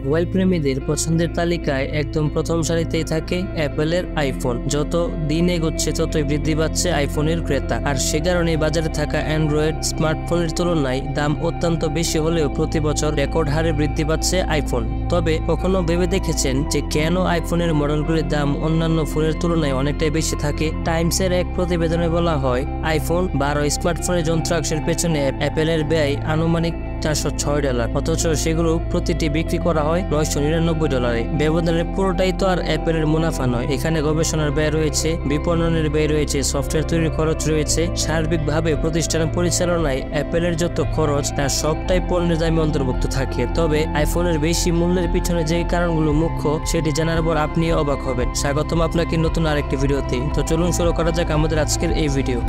Mobile প্রেমীদের পছন্দের তালিকায় একদম প্রথম সারিতেই থাকে অ্যাপেলের আইফোন। যত দিন এগোচ্ছে ততই বৃদ্ধি পাচ্ছে আইফোনের ক্রেতা, আর সে কারণে বাজারে থাকা অ্যান্ড্রয়েড স্মার্টফোনের তুলনায় দাম অত্যন্ত বেশি হলেও প্রতি বছর রেকর্ড হারে বৃদ্ধি পাচ্ছে আইফোন। তবে কখনো ভেবে দেখেছেন যে কেন আইফোনের মডেলগুলির দাম অন্যান্য ফোনের তুলনায় অনেকটাই বেশি থাকে? টাইমসের এক প্রতিবেদনে বলা হয়, আইফোন 12 স্মার্টফোনের যন্ত্রাংশের পেছনে অ্যাপেলের ব্যয় আনুমানিক $406, অথচ সেগুলো প্রতিটি বিক্রি করা হয় $999। ব্যবধানের পুরোটাই তো আর অ্যাপেলের মুনাফা নয়। এখানে গবেষণার ব্যয় রয়েছে, বিপণনের ব্যয় রয়েছে, সফটওয়্যার তৈরির খরচ রয়েছে। সার্বিকভাবে প্রতিষ্ঠান পরিচালনায় অ্যাপেলের যত খরচ তার সবটাই পণ্যের দামে অন্তর্ভুক্ত থাকে। তবে আইফোনের বেশি মূল্যের পিছনে যে কারণগুলো মুখ্য সেটি জানার পর আপনি অবাক হবেন। স্বাগতম আপনাকে নতুন আরেকটি ভিডিওতে। তো চলুন শুরু করা যাক আমাদের আজকের এই ভিডিও।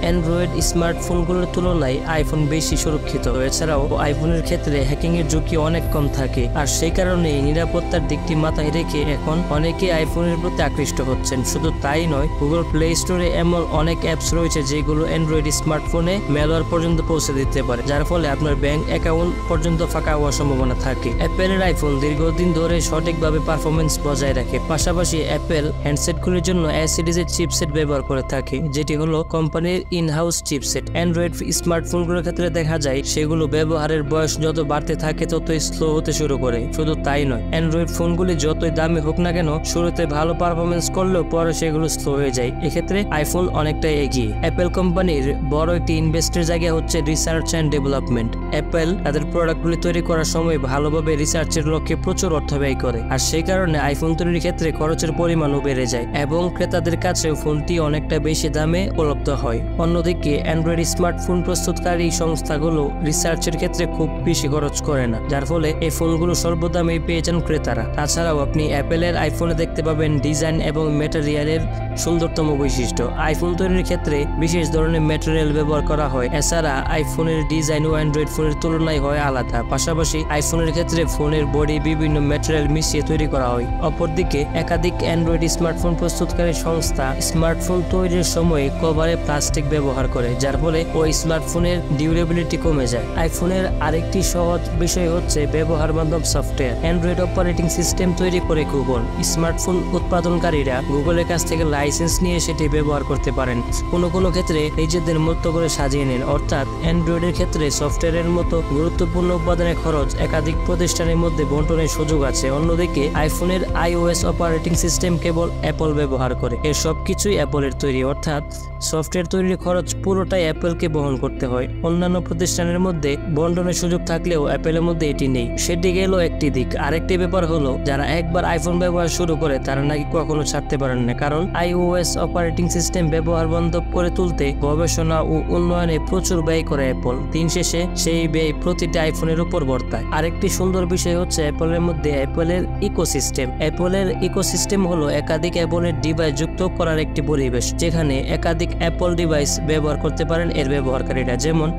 অ্যান্ড্রয়েড স্মার্টফোনগুলোর তুলনায় আইফোন বেশি সুরক্ষিত। এছাড়াও আইফোনের ক্ষেত্রে হ্যাকিং এর ঝুঁকি অনেক কম থাকে, আর সেই কারণে নিরাপত্তার দিকটি মাথায় রেখে এখন অনেকে আইফোনের প্রতি আকৃষ্ট হচ্ছেন। শুধু তাই নয়, গুগল প্লে স্টোরে এমন অনেক অ্যাপস রয়েছে যেগুলো অ্যান্ড্রয়েড স্মার্টফোনে ম্যালওয়্যার পর্যন্ত পৌঁছে দিতে পারে, যার ফলে আপনার ব্যাংক অ্যাকাউন্ট পর্যন্ত ফাঁকা হওয়ার সম্ভাবনা থাকে। অ্যাপেলের আইফোন দীর্ঘদিন ধরে সঠিকভাবে পারফরমেন্স বজায় রাখে। পাশাপাশি অ্যাপেল হ্যান্ডসেটগুলির জন্য এ সিরিজের চিপসেট ব্যবহার করে থাকে, যেটি হলো কোম্পানির ইন-হাউস চিপসেট। অ্যান্ড্রয়েড স্মার্টফোনগুলোর ক্ষেত্রে দেখা যায় সেগুলো ব্যবহারের বয়স যত বাড়তে থাকে ততই স্লো হতে শুরু করে। শুধু তাই নয়, অ্যান্ড্রয়েড ফোনগুলি যতই দামি হোক না কেন, শুরুতে ভালো পারফরমেন্স করলেও পরে সেগুলো স্লো হয়ে যায়। এক্ষেত্রে আইফোন অনেকটাই এগিয়ে। অ্যাপেল কোম্পানির বড় একটি ইনভেস্টের জায়গা হচ্ছে রিসার্চ অ্যান্ড ডেভেলপমেন্ট। অ্যাপেল তাদের প্রোডাক্টগুলি তৈরি করার সময় ভালোভাবে রিসার্চের লক্ষ্যে প্রচুর অর্থ ব্যয় করে, আর সেই কারণে আইফোন তৈরির ক্ষেত্রে খরচের পরিমাণও বেড়ে যায় এবং ক্রেতাদের কাছে ফোনটি অনেকটা বেশি দামে উপলব্ধ হয়। অন্যদিকে অ্যান্ড্রয়েড স্মার্টফোন প্রস্তুতকারী সংস্থাগুলো রিসার্চের ক্ষেত্রে খুব বেশি খরচ করে না, যার ফলে এই ফোনগুলো স্বল্পদামে পেয়ে যান ক্রেতারা। তাছাড়াও আপনি অ্যাপেলের আইফোনে দেখতে পাবেন ডিজাইন এবং ম্যাটেরিয়ালের সুন্দরতম বৈশিষ্ট্য। আইফোন তৈরির ক্ষেত্রে বিশেষ ধরনের ম্যাটেরিয়াল ব্যবহার করা হয়। এছাড়া আইফোনের ডিজাইন ও অ্যান্ড্রয়েড ফোনের তুলনায় হয় আলাদা। পাশাপাশি আইফোনের ক্ষেত্রে ফোনের বডি বিভিন্ন ম্যাটেরিয়াল মিশিয়ে তৈরি করা হয়। অপরদিকে একাধিক অ্যান্ড্রয়েড স্মার্টফোন প্রস্তুতকারী সংস্থা স্মার্টফোন তৈরির সময় কভারে প্লাস্টিক ব্যবহার করে, যার ফলে ওই স্মার্টফোনের ডিউরেবিলিটি কমে যায়। আইফোনের আরেকটি সহজ বিষয় হচ্ছে ব্যবহার বান্ধব সফটওয়্যার। অ্যান্ড্রয়েড অপারেটিং সিস্টেম তৈরি করে গুগল। স্মার্টফোন উৎপাদনকারীরা গুগলের কাছ থেকে লাইসেন্স নিয়ে সেটি ব্যবহার করতে পারেন। কোনো ক্ষেত্রে নিজেদের মতো করে সাজিয়ে নেন। অর্থাৎ অ্যান্ড্রয়েডের ক্ষেত্রে সফটওয়্যারের মতো গুরুত্বপূর্ণ উপাদানের খরচ একাধিক প্রতিষ্ঠানের মধ্যে বন্টনের সুযোগ আছে। অন্যদিকে আইফোনের iOS অপারেটিং সিস্টেম কেবল অ্যাপল ব্যবহার করে। এর সবকিছুই অ্যাপলের তৈরি, অর্থাৎ সফটওয়্যার তৈরির খরচ পুরোটাই অ্যাপলকে বহন করতে হয়। অন্যান্য প্রতিষ্ঠানের মধ্যে বন্টনের সুযোগ থাকলেও অ্যাপেলের মধ্যে এটি নেই। সেটি গেল একটি দিক। আরেকটি ব্যাপার হলো, যারা একবার আইফোন ব্যবহার শুরু করে তারা নাকি কখনো ছাড়তে পারেন না, কারণ iOS অপারেটিং সিস্টেম ব্যবহার বান্ধব করে তুলতে গবেষণা ও উন্নয়নে প্রচুর ব্যয় করে অ্যাপল। দিন শেষে সেই ব্যয় প্রতিটি আইফোনের উপর বর্তায়। আরেকটি সুন্দর বিষয় হচ্ছে অ্যাপলের মধ্যে অ্যাপলের ইকোসিস্টেম। অ্যাপলের ইকোসিস্টেম হলো একাধিক অ্যাপলের ডিভাইস যুক্ত করার একটি পরিবেশ, যেখানে একাধিক অ্যাপল ডিভাইস ব্যবহার করতে পারেন এর ব্যবহারকারীরা। যেমন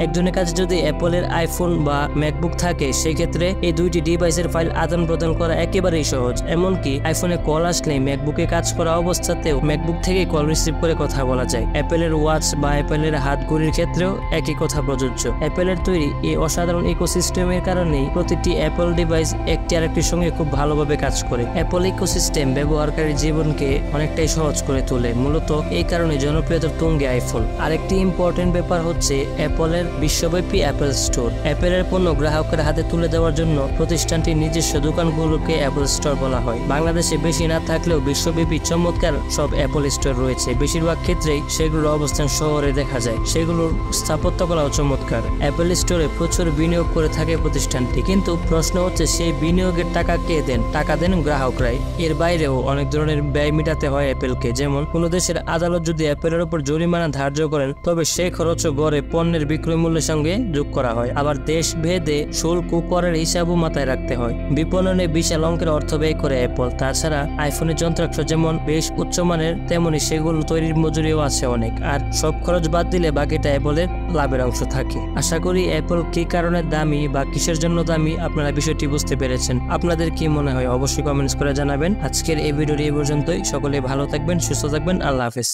একজনের কাছে যদি অ্যাপলের আইফোন বা ম্যাকবুক থাকে, সেক্ষেত্রে এই দুইটি ডিভাইসের ফাইল আদান প্রদান করা একেবারেই সহজ। এমনকি আইফোনে কল আসলে ম্যাকবুকে কাজ করা অবস্থাতেও ম্যাকবুক থেকে কল রিসিভ করে কথা বলা যায়। অ্যাপেলের ওয়াচ বা অ্যাপেলের হাত ঘড়ির ক্ষেত্রেও একই কথা প্রযোজ্য। অ্যাপেলের তৈরি এই অসাধারণ ইকোসিস্টেমের কারণেই প্রতিটি অ্যাপল ডিভাইস একটি আরেকটির সঙ্গে খুব ভালোভাবে কাজ করে। অ্যাপল ইকোসিস্টেম ব্যবহারকারীর জীবনকে অনেকটাই সহজ করে তোলে। মূলত এই কারণে জনপ্রিয়তার তুঙ্গে আইফোন। আরেকটি ইম্পর্টেন্ট ব্যাপার হচ্ছে অ্যাপলের বিশ্বব্যাপী অ্যাপল স্টোর। অ্যাপেলের পণ্য গ্রাহকের হাতে তুলে দেওয়ার জন্য প্রতিষ্ঠানটির নিজস্ব দোকানগুলোকে অ্যাপল স্টোর বলা হয়। বাংলাদেশে বেশি না থাকলেও বিশ্বব্যাপী চমৎকার সব অ্যাপল স্টোর রয়েছে। বেশিরভাগ ক্ষেত্রেই সেগুলোর অবস্থান শহরে দেখা যায়। সেগুলোর স্থাপত্যকলাও চমৎকার। অ্যাপল স্টোরে প্রচুর বিনিয়োগ করে থাকে প্রতিষ্ঠানটি, কিন্তু প্রশ্ন হচ্ছে সেই বিনিয়োগের টাকা কে দেন? টাকা দেন গ্রাহকরাই। এর বাইরেও অনেক ধরনের ব্যয় মেটাতে হয় অ্যাপেলকে। যেমন কোনো দেশের আদালত যদি অ্যাপেলের উপর জরিমানা ধার্য করেন, তবে সেই খরচও গড়ে পণ্যের বিক্রয় মূল্যের সঙ্গে যোগ করা হয়। আবার দেশ ভেদে শুল্ক ও করের হিসাবও মাথায় রাখতে হয়। বিপণনে বিশাল অঙ্কের অর্থ ব্যয় করে অ্যাপল। তাছাড়া আইফোনের যন্ত্রাংশ যেমন বেশ উচ্চমানের, তেমনি সেগুলো তৈরির মজুরিও আছে অনেক। আর সব খরচ বাদ দিলে বাকিটা অ্যাপলের লাভের অংশ থাকে। আশা করি অ্যাপল কি কারণে দামি বা কিসের জন্য দামি আপনারা বিষয়টি বুঝতে পেরেছেন। আপনাদের কি মনে হয় অবশ্যই কমেন্টস করে জানাবেন। আজকের এই ভিডিওটি এই পর্যন্তই। সকলে ভালো থাকবেন, সুস্থ থাকবেন। আল্লাহ হাফেজ।